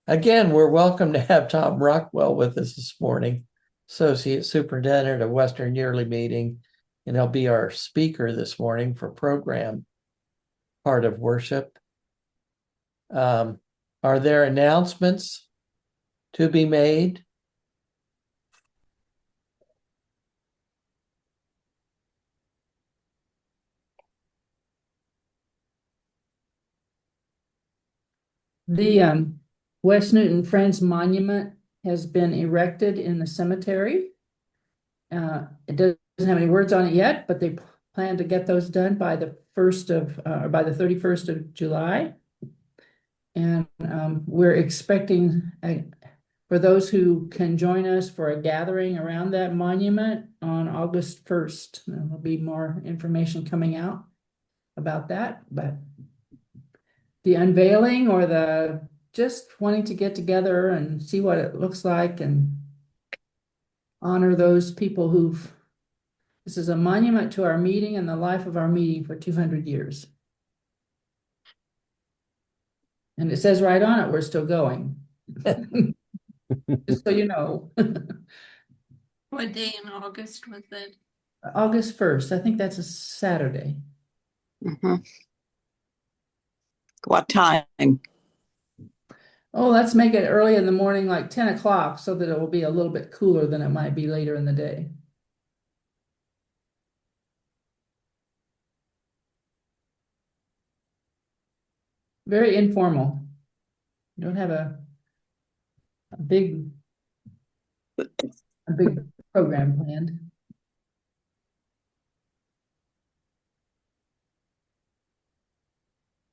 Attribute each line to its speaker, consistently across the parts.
Speaker 1: Again, we're welcome to have Tom Rockwell with us this morning, Associate Superintendent of Western Yearly Meeting, and he'll be our speaker this morning for program part of worship. Are there announcements to be made?
Speaker 2: The West Newton Friends Monument has been erected in the cemetery. It doesn't have any words on it yet, but they plan to get those done by the 31st of July. And we're expecting for those who can join us for a gathering around that monument on August 1st. There'll be more information coming out about that, but the unveiling or the just wanting to get together and see what it looks like and honor those people this is a monument to our meeting and the life of our meeting for 200 years. And it says right on it, we're still going. Just so you know.
Speaker 3: What day in August was it?
Speaker 2: August 1st, I think that's a Saturday.
Speaker 4: What time?
Speaker 2: Oh, let's make it early in the morning, like 10 o'clock, so that it will be a little bit cooler than it might be later in the day. Very informal. You don't have a big program planned.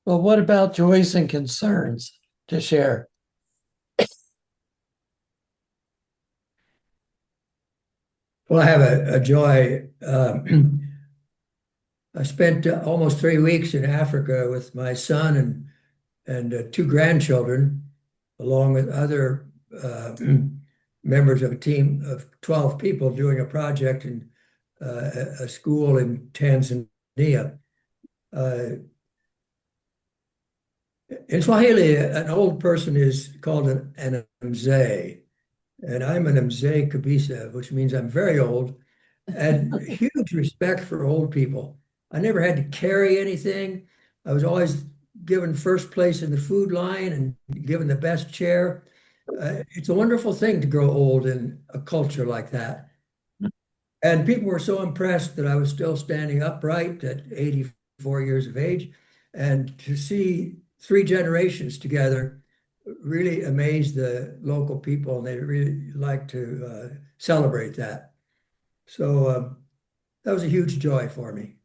Speaker 1: Well, what about joys and concerns to share?
Speaker 5: Well, I have a joy. I spent almost 3 weeks in Africa with my son and two grandchildren, along with other members of a team of 12 people doing a project in a school in Tanzania. In Swahili, an old person is called an mzee, and I'm an mzee kabisa, which means I'm very old, and huge respect for old people. I never had to carry anything. I was always given first place in the food line and given the best chair. It's a wonderful thing to grow old in a culture like that. And people were so impressed that I was still standing upright at 84 years of age. And to see 3 generations together really amazed the local people, and they really like to celebrate that. So that was a huge joy for me.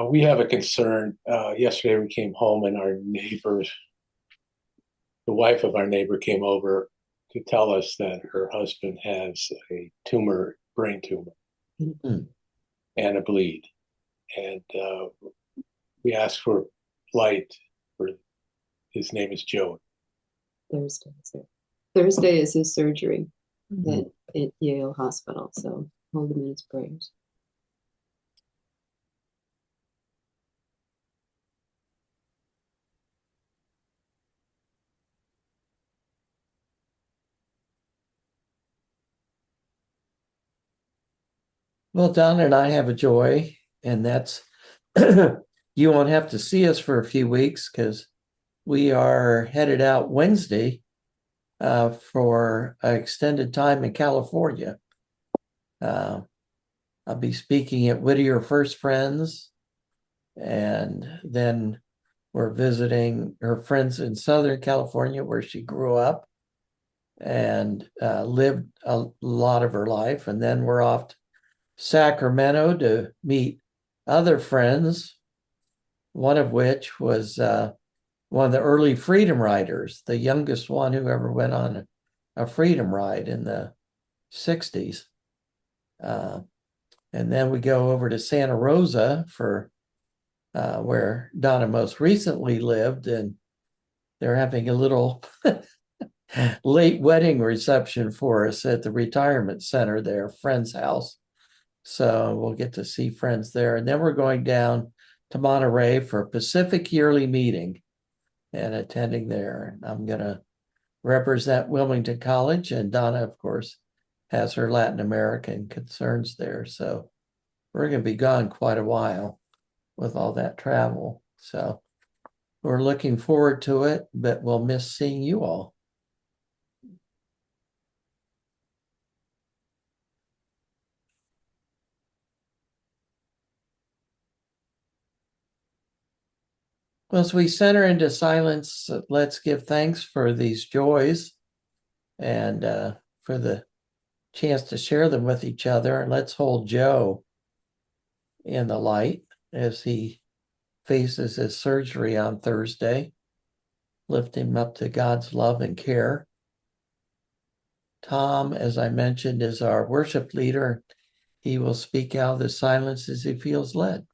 Speaker 6: We have a concern. Yesterday we came home and our neighbors, the wife of our neighbor came over to tell us that her husband has a tumor, brain tumor, and a bleed. And we asked for light for his name is Joe.
Speaker 7: Thursday, sir. Thursday is his surgery at Yale Hospital, so hold him in his prayers.
Speaker 1: Well, Don and I have a joy, and that's you won't have to see us for a few weeks because we are headed out Wednesday for an extended time in California. I'll be speaking at Whittier First Friends, and then we're visiting her friends in Southern California where she grew up and lived a lot of her life. And then we're off to Sacramento to meet other friends, one of which was one of the early freedom riders, the youngest one who ever went on a freedom ride in the 60s. And then we go over to Santa Rosa for where Donna most recently lived, and they're having a little late wedding reception for us at the retirement center there, friend's house. So we'll get to see friends there. And then we're going down to Monterey for a Pacific Yearly Meeting and attending there. And I'm going to represent Wilmington College, and Donna, of course, has her Latin American concerns there. So we're going to be gone quite a while with all that travel. So we're looking forward to it, but we'll miss seeing you all. As we center into silence, let's give thanks for these joys and for the chance to share them with each other. And let's hold Joe in the light as he faces his surgery on Thursday. Lift him up to God's love and care. Tom, as I mentioned, is our worship leader. He will speak out of the silence as he feels led.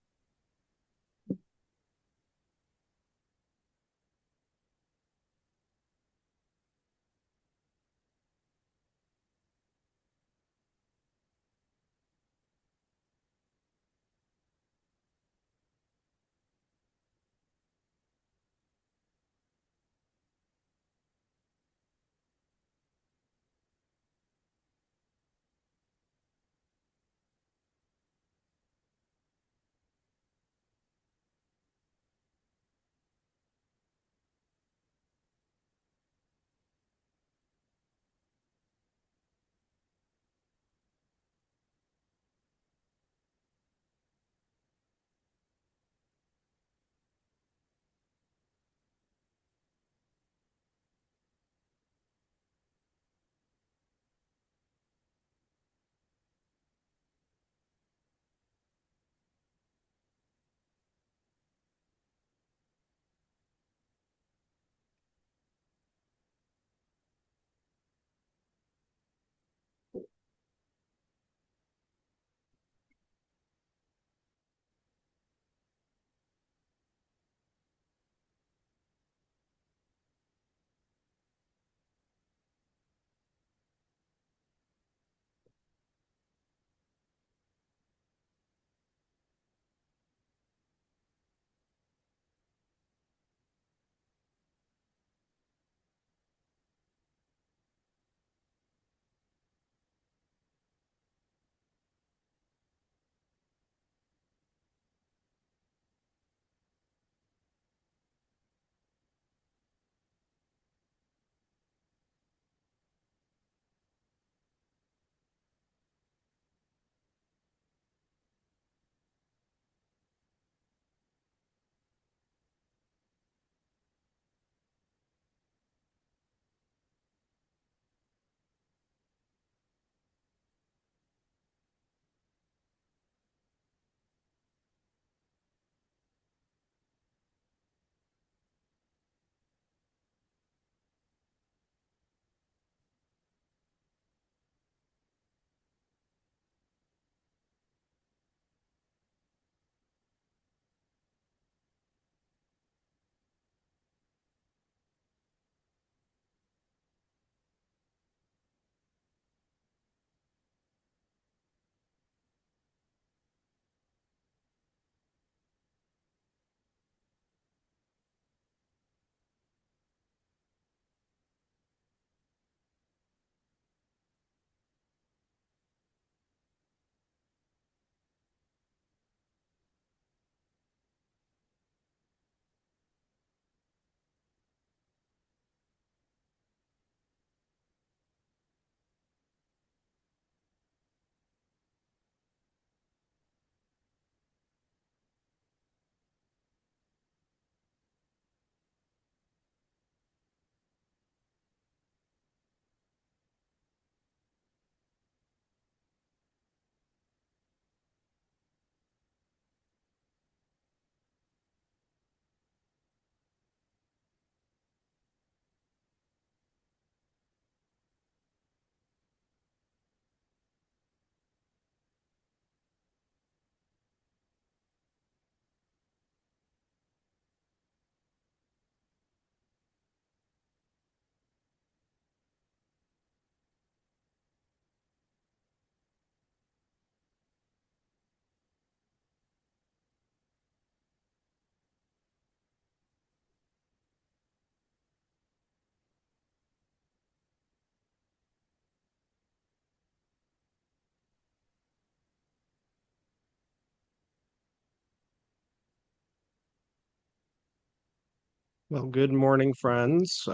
Speaker 8: Well, good morning, friends.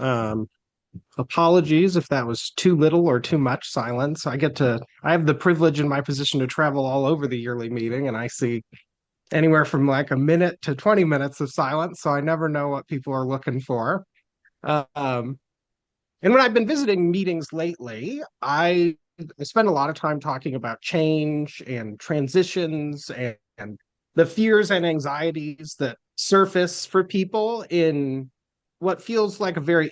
Speaker 8: Apologies if that was too little or too much silence. I have the privilege in my position to travel all over the yearly meeting, and I see anywhere from like a minute to 20 minutes of silence, so I never know what people are looking for. Um, and when I've been visiting meetings lately, I spend a lot of time talking about change and transitions and the fears and anxieties that surface for people in what feels like a very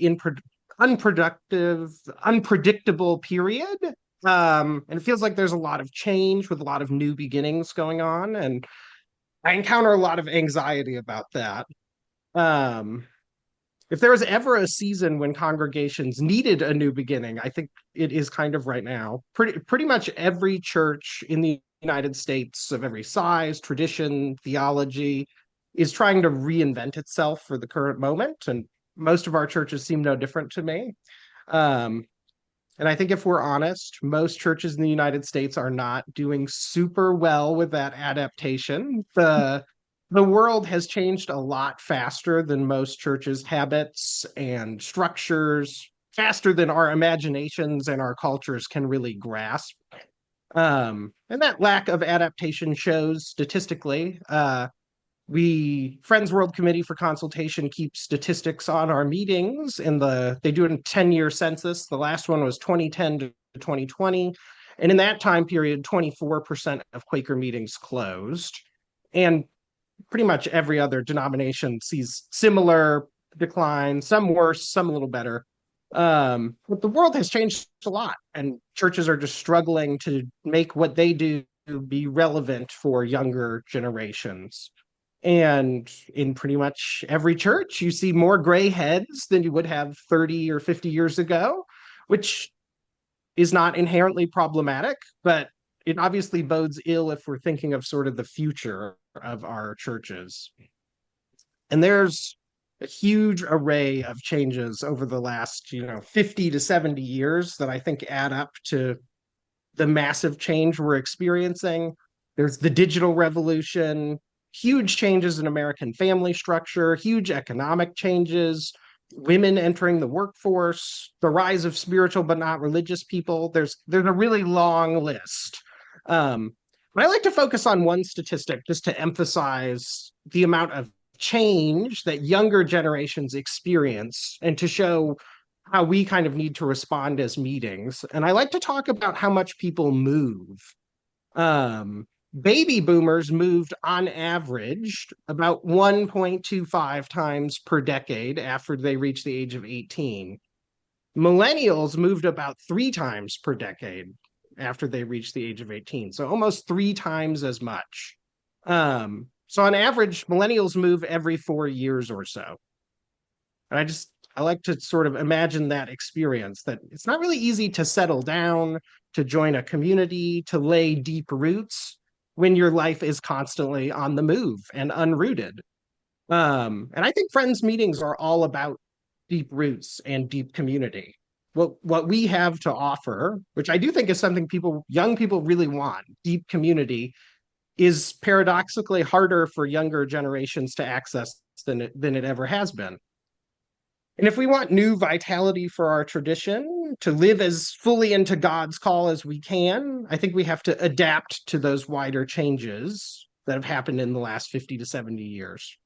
Speaker 8: unproductive, unpredictable period. And it feels like there's a lot of change with a lot of new beginnings going on. And I encounter a lot of anxiety about that. Um, if there was ever a season when congregations needed a new beginning, I think it is kind of right now. Pretty much every church in the United States of every size, tradition, theology is trying to reinvent itself for the current moment, and most of our churches seem no different to me. Um, and I think if we're honest, most churches in the United States are not doing super well with that adaptation. The world has changed a lot faster than most churches' habits and structures, faster than our imaginations and our cultures can really grasp. And that lack of adaptation shows statistically. Friends World Committee for Consultation keeps statistics on our meetings, and they do it in 10-year census. The last one was 2010 to 2020. And in that time period, 24% of Quaker meetings closed. And pretty much every other denomination sees similar decline, some worse, some a little better. But the world has changed a lot, and churches are just struggling to make what they do be relevant for younger generations. And in pretty much every church, you see more gray heads than you would have 30 or 50 years ago, which is not inherently problematic, but it obviously bodes ill if we're thinking of sort of the future of our churches. And there's a huge array of changes over the last, 50 to 70 years that I think add up to the massive change we're experiencing. There's the digital revolution, huge changes in American family structure, huge economic changes, women entering the workforce, the rise of spiritual but not religious people. There's a really long list. But I like to focus on one statistic just to emphasize the amount of change that younger generations experience and to show how we kind of need to respond as meetings. And I like to talk about how much people move. Baby boomers moved on average about 1.25 times per decade after they reached the age of 18. Millennials moved about 3 times per decade after they reached the age of 18. So almost 3 times as much. So on average, millennials move every 4 years or so. And I like to sort of imagine that experience, that it's not really easy to settle down, to join a community, to lay deep roots when your life is constantly on the move and unrooted. And I think Friends meetings are all about deep roots and deep community. What we have to offer, which I do think is something young people really want, deep community, is paradoxically harder for younger generations to access than it ever has been. And if we want new vitality for our tradition, to live as fully into God's call as we can, I think we have to adapt to those wider changes that have happened in the last 50 to 70 years.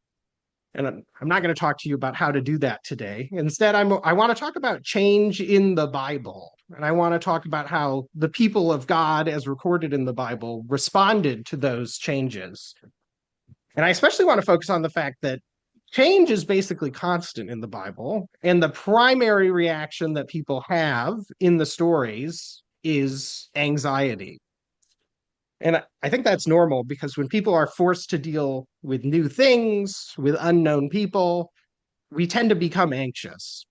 Speaker 8: And I'm not going to talk to you about how to do that today. Instead, I want to talk about change in the Bible. And I want to talk about how the people of God, as recorded in the Bible, responded to those changes. And I especially want to focus on the fact that change is basically constant in the Bible, and the primary reaction that people have in the stories is anxiety. And I think that's normal, because when people are forced to deal with new things, with unknown people, we tend to become anxious.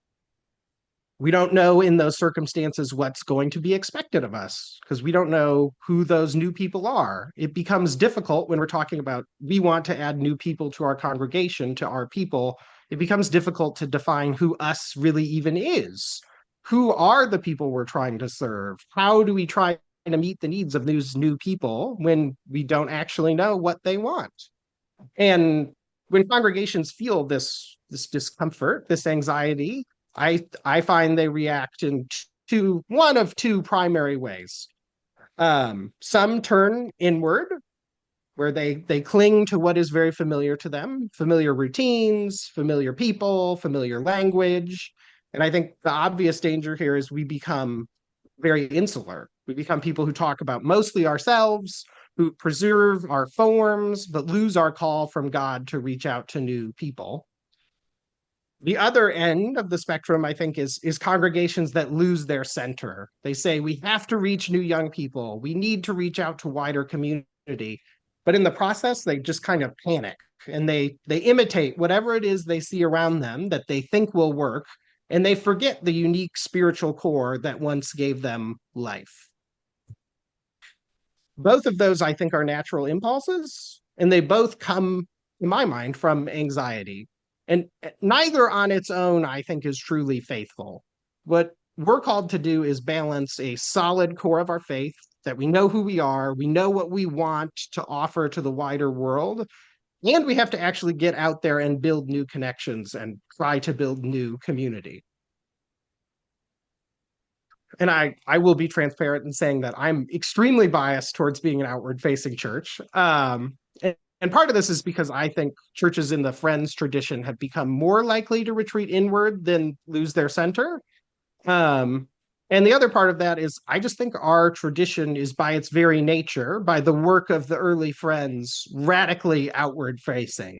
Speaker 8: We don't know in those circumstances what's going to be expected of us, because we don't know who those new people are. It becomes difficult when we're talking about, we want to add new people to our congregation, to our people. It becomes difficult to define who us really even is. Who are the people we're trying to serve? How do we try to meet the needs of those new people when we don't actually know what they want? And when congregations feel this discomfort, this anxiety, I find they react in one of two primary ways. Some turn inward, where they cling to what is very familiar to them, familiar routines, familiar people, familiar language. And I think the obvious danger here is we become very insular. We become people who talk about mostly ourselves, who preserve our forms, but lose our call from God to reach out to new people. The other end of the spectrum, I think, is congregations that lose their center. They say we have to reach new young people. We need to reach out to wider community. But in the process, they just kind of panic and they imitate whatever it is they see around them that they think will work. And they forget the unique spiritual core that once gave them life. Both of those, I think, are natural impulses, and they both come, in my mind, from anxiety. And neither on its own, I think, is truly faithful. What we're called to do is balance a solid core of our faith, that we know who we are, we know what we want to offer to the wider world, and we have to actually get out there and build new connections and try to build new community. And I will be transparent in saying that I'm extremely biased towards being an outward-facing church. And part of this is because I think churches in the Friends tradition have become more likely to retreat inward than lose their center. And the other part of that is I just think our tradition is, by its very nature, by the work of the early Friends, radically outward-facing.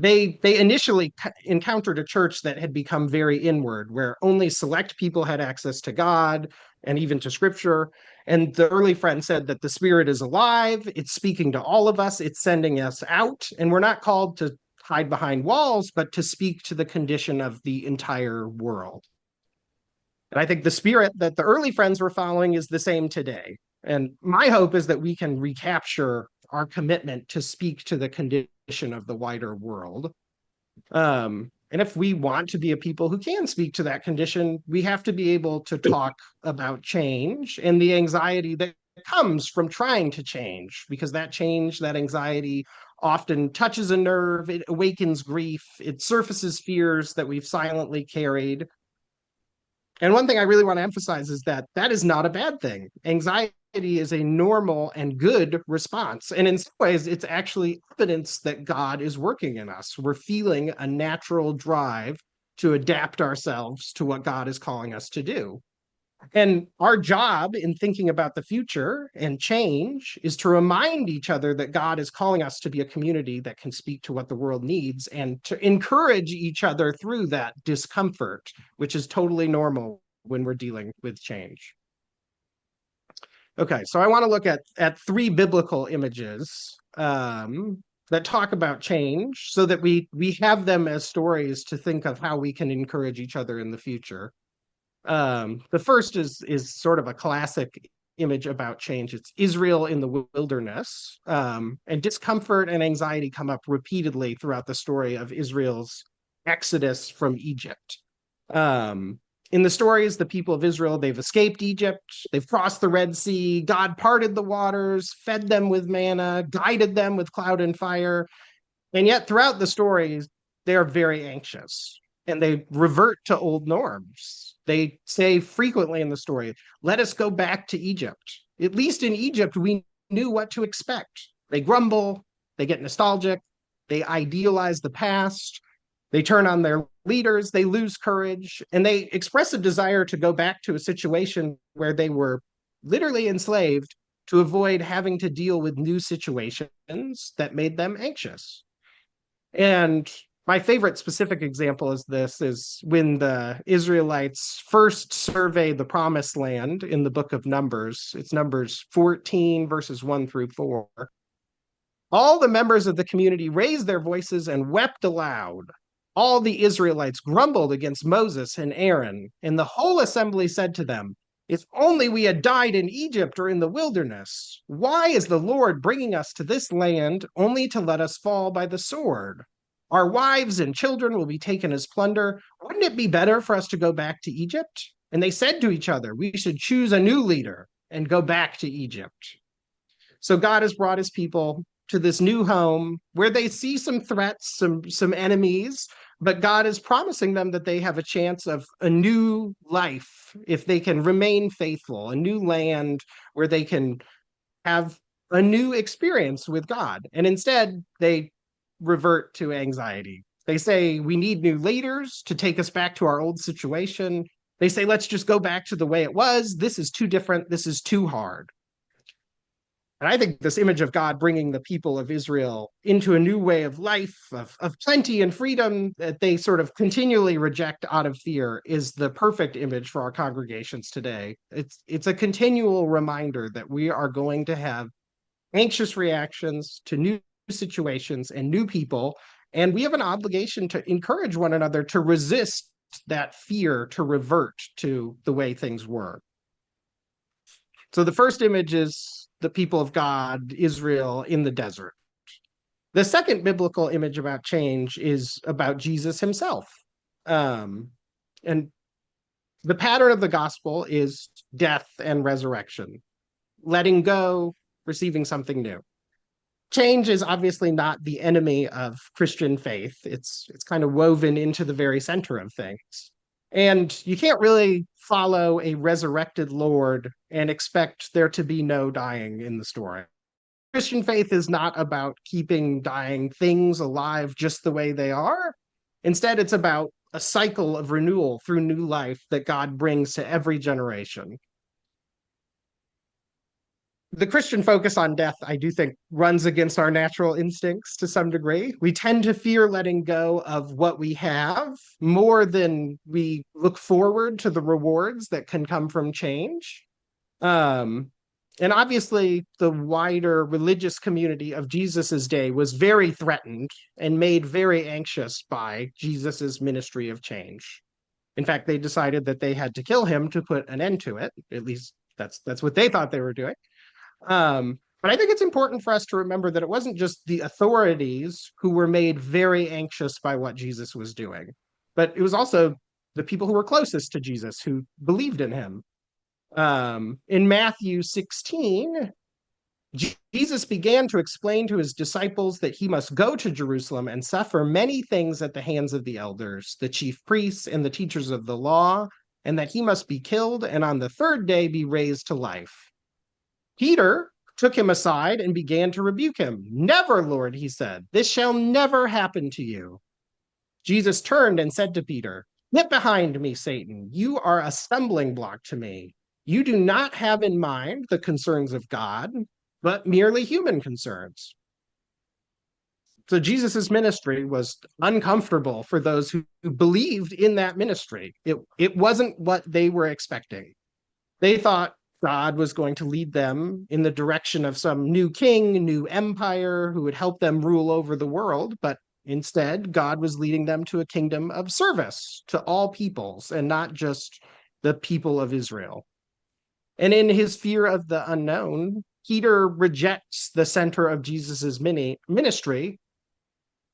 Speaker 8: They initially encountered a church that had become very inward, where only select people had access to God and even to Scripture. And the early Friends said that the Spirit is alive, it's speaking to all of us, it's sending us out, and we're not called to hide behind walls, but to speak to the condition of the entire world. And I think the spirit that the early Friends were following is the same today. And my hope is that we can recapture our commitment to speak to the condition of the wider world. And if we want to be a people who can speak to that condition, we have to be able to talk about change and the anxiety that comes from trying to change, because that change, that anxiety often touches a nerve, it awakens grief, it surfaces fears that we've silently carried. And one thing I really want to emphasize is that that is not a bad thing. Anxiety is a normal and good response. And in some ways, it's actually evidence that God is working in us. We're feeling a natural drive to adapt ourselves to what God is calling us to do. And our job in thinking about the future and change is to remind each other that God is calling us to be a community that can speak to what the world needs, and to encourage each other through that discomfort, which is totally normal when we're dealing with change. Okay, so I want to look at three biblical images that talk about change, so that we have them as stories to think of how we can encourage each other in the future. The first is sort of a classic image about change. It's Israel in the wilderness, and discomfort and anxiety come up repeatedly throughout the story of Israel's exodus from Egypt. In the stories, the people of Israel, they've escaped Egypt, they've crossed the Red Sea, God parted the waters, fed them with manna, guided them with cloud and fire, and yet throughout the stories, they are very anxious. And they revert to old norms. They say frequently in the story, let us go back to Egypt. At least in Egypt, we knew what to expect. They grumble, they get nostalgic, they idealize the past, they turn on their leaders, they lose courage, and they express a desire to go back to a situation where they were literally enslaved to avoid having to deal with new situations that made them anxious. And my favorite specific example is when the Israelites first survey the promised land in the book of Numbers. It's Numbers 14, verses 1 through 4. All the members of the community raised their voices and wept aloud. All the Israelites grumbled against Moses and Aaron, and the whole assembly said to them, if only we had died in Egypt or in the wilderness. Why is the Lord bringing us to this land only to let us fall by the sword? Our wives and children will be taken as plunder. Wouldn't it be better for us to go back to Egypt? And they said to each other, we should choose a new leader and go back to Egypt. So God has brought his people to this new home where they see some threats, some enemies, but God is promising them that they have a chance of a new life if they can remain faithful, a new land where they can have a new experience with God. And instead, they revert to anxiety. They say, we need new leaders to take us back to our old situation. They say, let's just go back to the way it was. This is too different. This is too hard. And I think this image of God bringing the people of Israel into a new way of life, of plenty and freedom that they sort of continually reject out of fear is the perfect image for our congregations today. It's a continual reminder that we are going to have anxious reactions to new situations and new people, and we have an obligation to encourage one another to resist that fear, to revert to the way things were. So the first image is the people of God, Israel, in the desert. The second biblical image about change is about Jesus himself. And the pattern of the gospel is death and resurrection, letting go, receiving something new. Change is obviously not the enemy of Christian faith. It's kind of woven into the very center of things. And you can't really follow a resurrected Lord and expect there to be no dying in the story. Christian faith is not about keeping dying things alive just the way they are. Instead, it's about a cycle of renewal through new life that God brings to every generation. The Christian focus on death, I do think, runs against our natural instincts to some degree. We tend to fear letting go of what we have more than we look forward to the rewards that can come from change. And obviously, the wider religious community of Jesus's day was very threatened and made very anxious by Jesus's ministry of change. In fact, they decided that they had to kill him to put an end to it. At least that's what they thought they were doing. But I think it's important for us to remember that it wasn't just the authorities who were made very anxious by what Jesus was doing, but it was also the people who were closest to Jesus who believed in him. In Matthew 16, Jesus began to explain to his disciples that he must go to Jerusalem and suffer many things at the hands of the elders, the chief priests, and the teachers of the law, and that he must be killed and on the third day be raised to life. Peter took him aside and began to rebuke him. "Never, Lord," he said, "this shall never happen to you." Jesus turned and said to Peter, "Get behind me, Satan. You are a stumbling block to me. You do not have in mind the concerns of God, but merely human concerns." So Jesus's ministry was uncomfortable for those who believed in that ministry. It wasn't what they were expecting. They thought God was going to lead them in the direction of some new king, new empire who would help them rule over the world. But instead, God was leading them to a kingdom of service to all peoples and not just the people of Israel. And in his fear of the unknown, Peter rejects the center of Jesus's ministry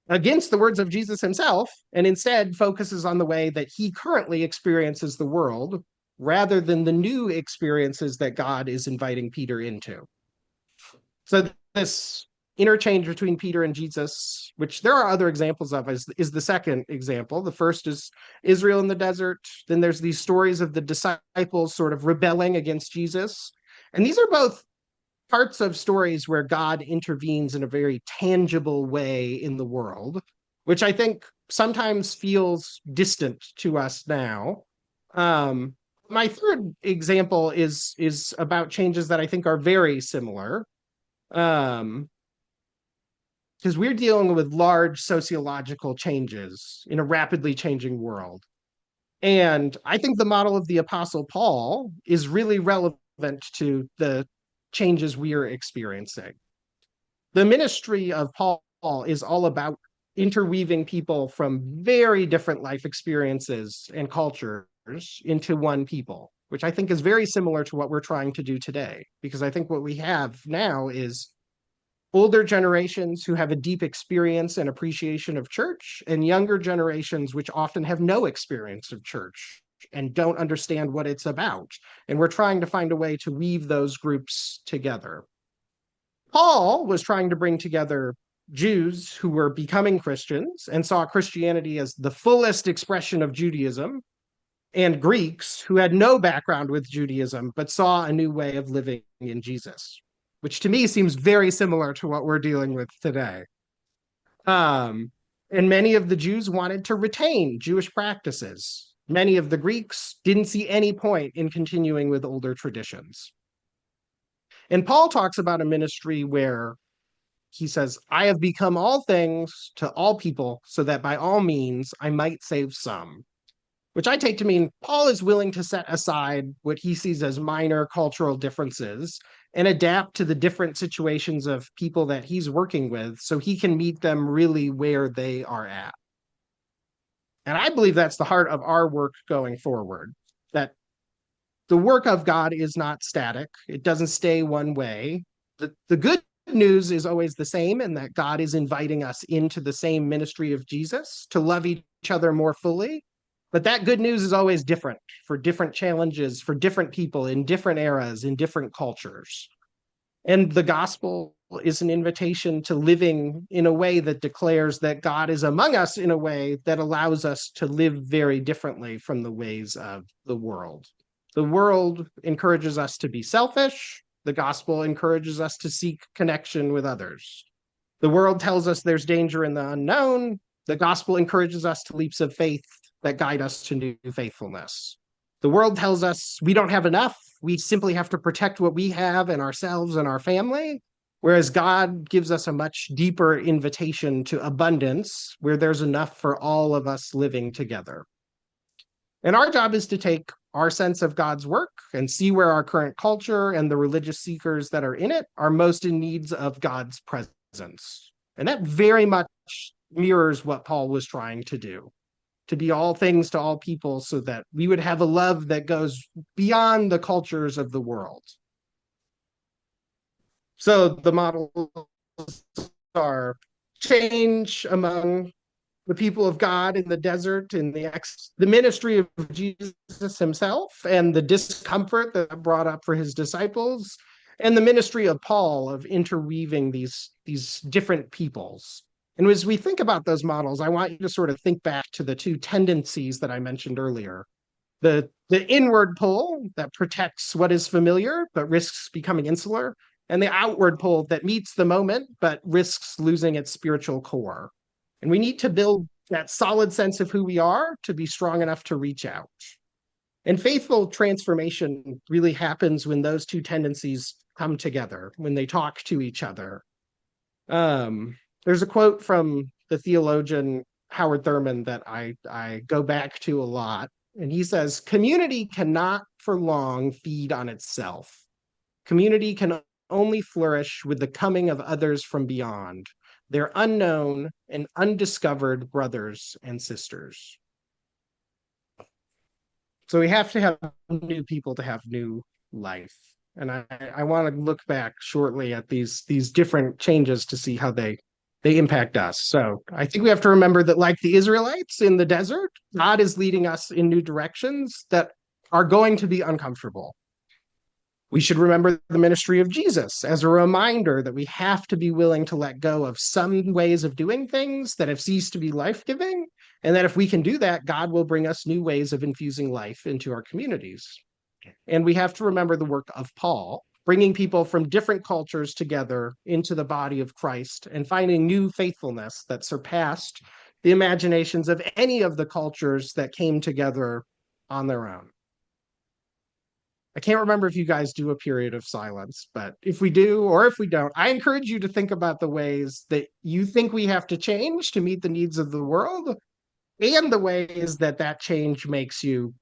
Speaker 8: against the words of Jesus himself, and instead focuses on the way that he currently experiences the world, rather than the new experiences that God is inviting Peter into. So this interchange between Peter and Jesus, which there are other examples of, is the second example. The first is Israel in the desert. Then there's these stories of the disciples sort of rebelling against Jesus. And these are both parts of stories where God intervenes in a very tangible way in the world, which I think sometimes feels distant to us now. My third example is about changes that I think are very similar, because we're dealing with large sociological changes in a rapidly changing world. And I think the model of the Apostle Paul is really relevant to the changes we are experiencing. The ministry of Paul is all about interweaving people from very different life experiences and cultures into one people, which I think is very similar to what we're trying to do today. Because I think what we have now is older generations who have a deep experience and appreciation of church, and younger generations which often have no experience of church and don't understand what it's about. And we're trying to find a way to weave those groups together. Paul was trying to bring together Jews who were becoming Christians and saw Christianity as the fullest expression of Judaism, and Greeks who had no background with Judaism but saw a new way of living in Jesus, which to me seems very similar to what we're dealing with today. And many of the Jews wanted to retain Jewish practices. Many of the Greeks didn't see any point in continuing with older traditions. And Paul talks about a ministry where he says, I have become all things to all people so that by all means I might save some, which I take to mean Paul is willing to set aside what he sees as minor cultural differences and adapt to the different situations of people that he's working with so he can meet them really where they are at. And I believe that's the heart of our work going forward, that the work of God is not static. It doesn't stay one way. The good news is always the same, and that God is inviting us into the same ministry of Jesus to love each other more fully. But that good news is always different for different challenges, for different people in different eras, in different cultures. And the gospel is an invitation to living in a way that declares that God is among us in a way that allows us to live very differently from the ways of the world. The world encourages us to be selfish. The gospel encourages us to seek connection with others. The world tells us there's danger in the unknown. The gospel encourages us to leaps of faith that guide us to new faithfulness. The world tells us we don't have enough. We simply have to protect what we have and ourselves and our family, whereas God gives us a much deeper invitation to abundance where there's enough for all of us living together. And our job is to take our sense of God's work and see where our current culture and the religious seekers that are in it are most in need of God's presence. And that very much mirrors what Paul was trying to do, to be all things to all people so that we would have a love that goes beyond the cultures of the world. So the models are change among the people of God in the desert, in the ministry of Jesus himself, and the discomfort that brought up for his disciples, and the ministry of Paul of interweaving these different peoples. And as we think about those models, I want you to sort of think back to the two tendencies that I mentioned earlier. The inward pull that protects what is familiar but risks becoming insular, and the outward pull that meets the moment but risks losing its spiritual core. And we need to build that solid sense of who we are to be strong enough to reach out. And faithful transformation really happens when those two tendencies come together, when they talk to each other. There's a quote from the theologian Howard Thurman that I go back to a lot. And he says, community cannot for long feed on itself. Community can only flourish with the coming of others from beyond, their unknown and undiscovered brothers and sisters. So we have to have new people to have new life. And I want to look back shortly at these different changes to see how they impact us. So I think we have to remember that, like the Israelites in the desert, God is leading us in new directions that are going to be uncomfortable. We should remember the ministry of Jesus as a reminder that we have to be willing to let go of some ways of doing things that have ceased to be life-giving, and that if we can do that, God will bring us new ways of infusing life into our communities. And we have to remember the work of Paul, bringing people from different cultures together into the body of Christ and finding new faithfulness that surpassed the imaginations of any of the cultures that came together on their own. I can't remember if you guys do a period of silence, but if we do, or if we don't, I encourage you to think about the ways that you think we have to change to meet the needs of the world, and the ways that that change makes you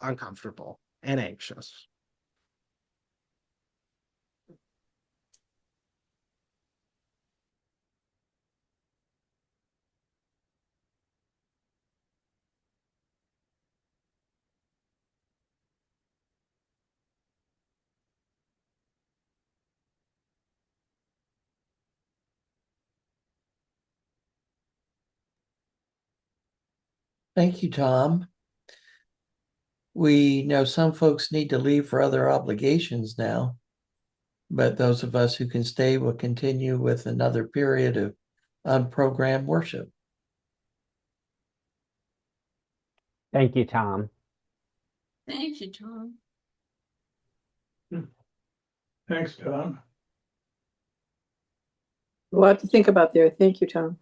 Speaker 8: uncomfortable and anxious.
Speaker 1: Thank you, Tom. We know some folks need to leave for other obligations now. but those of us who can stay will continue with another period of unprogrammed worship.
Speaker 9: Thank you, Tom.
Speaker 3: Thank you, Tom.
Speaker 10: Thanks, Tom.
Speaker 7: A lot to think about there. Thank you, Tom.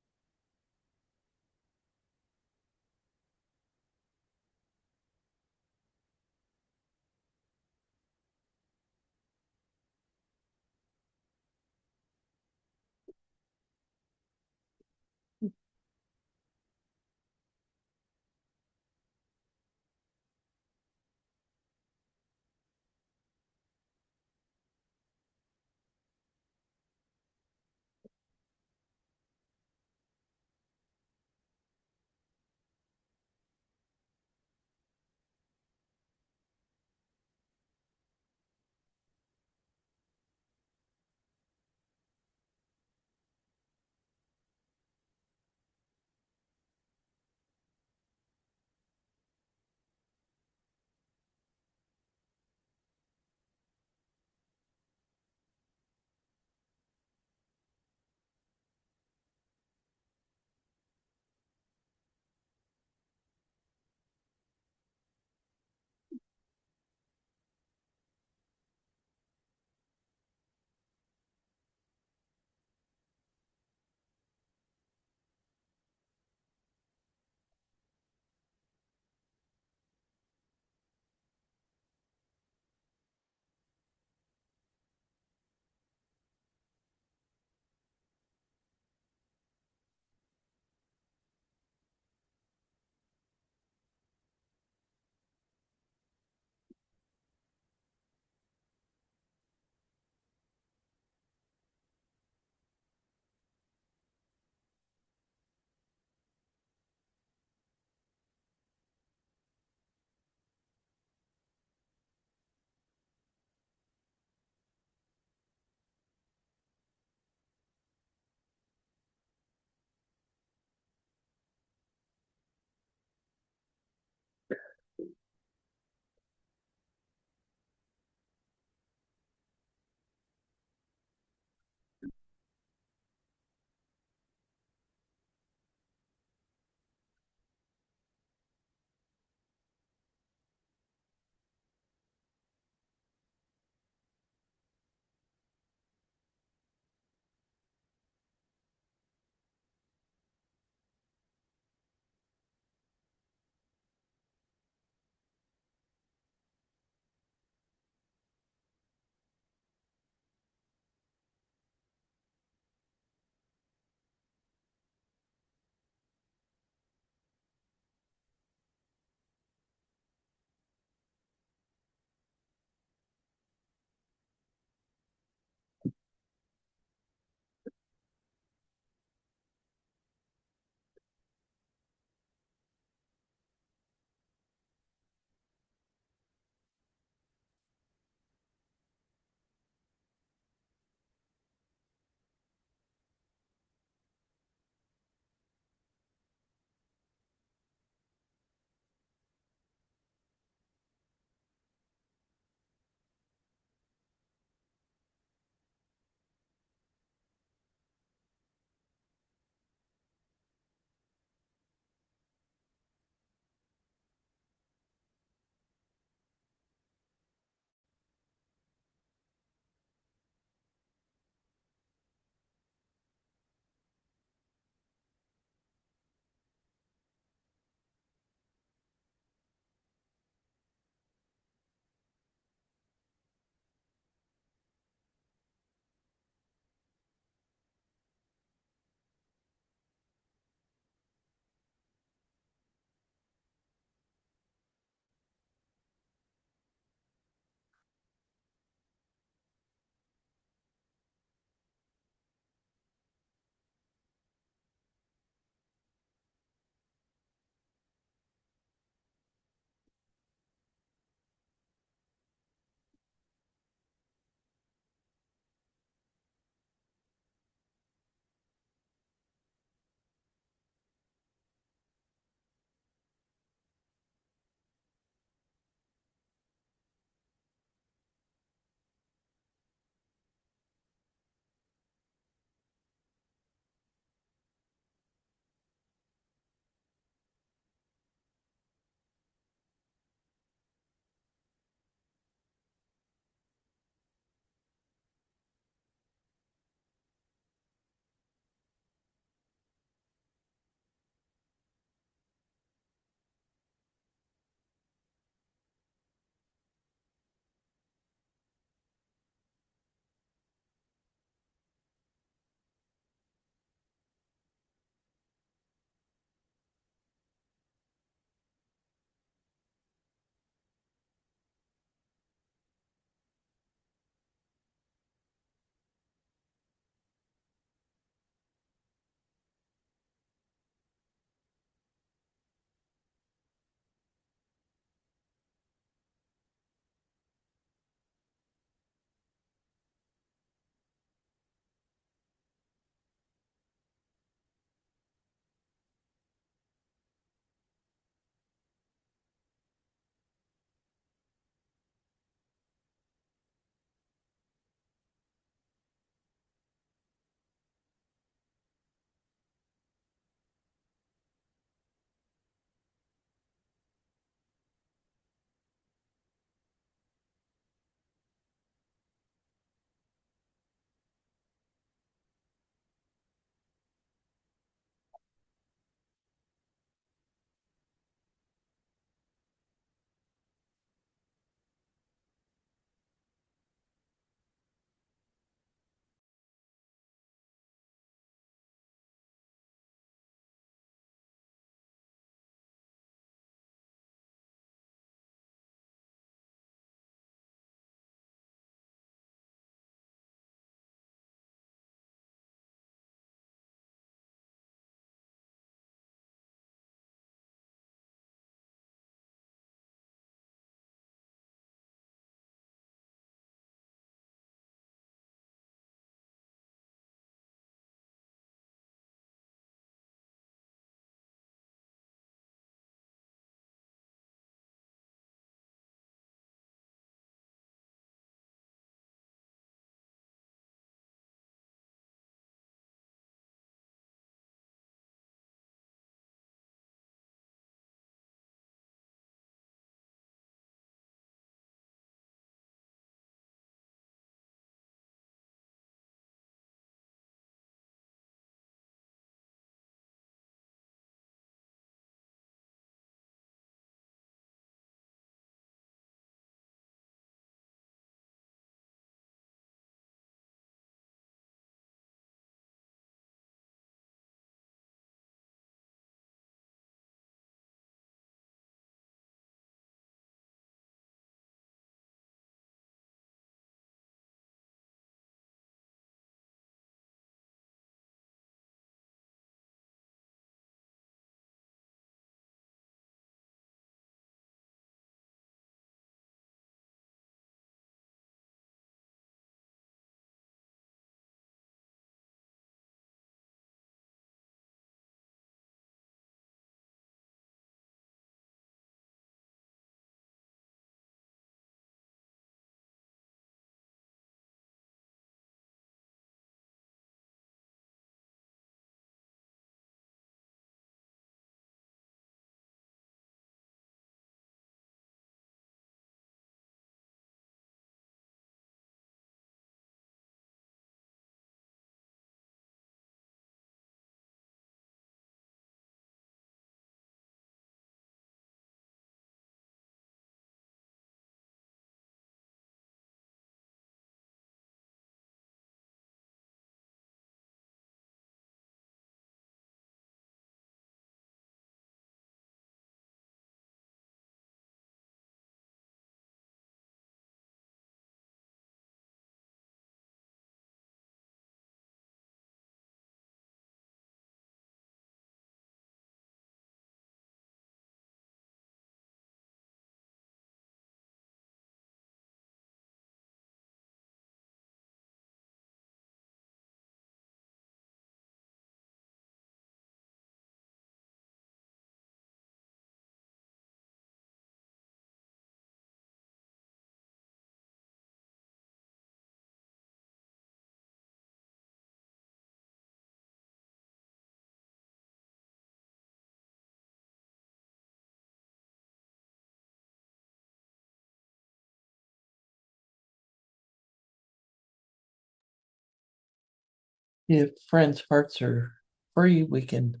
Speaker 1: If friends' hearts are free, we can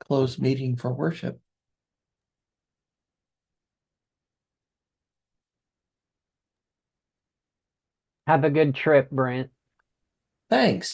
Speaker 1: close meeting for worship.
Speaker 9: Have a good trip, Brent.
Speaker 1: Thanks.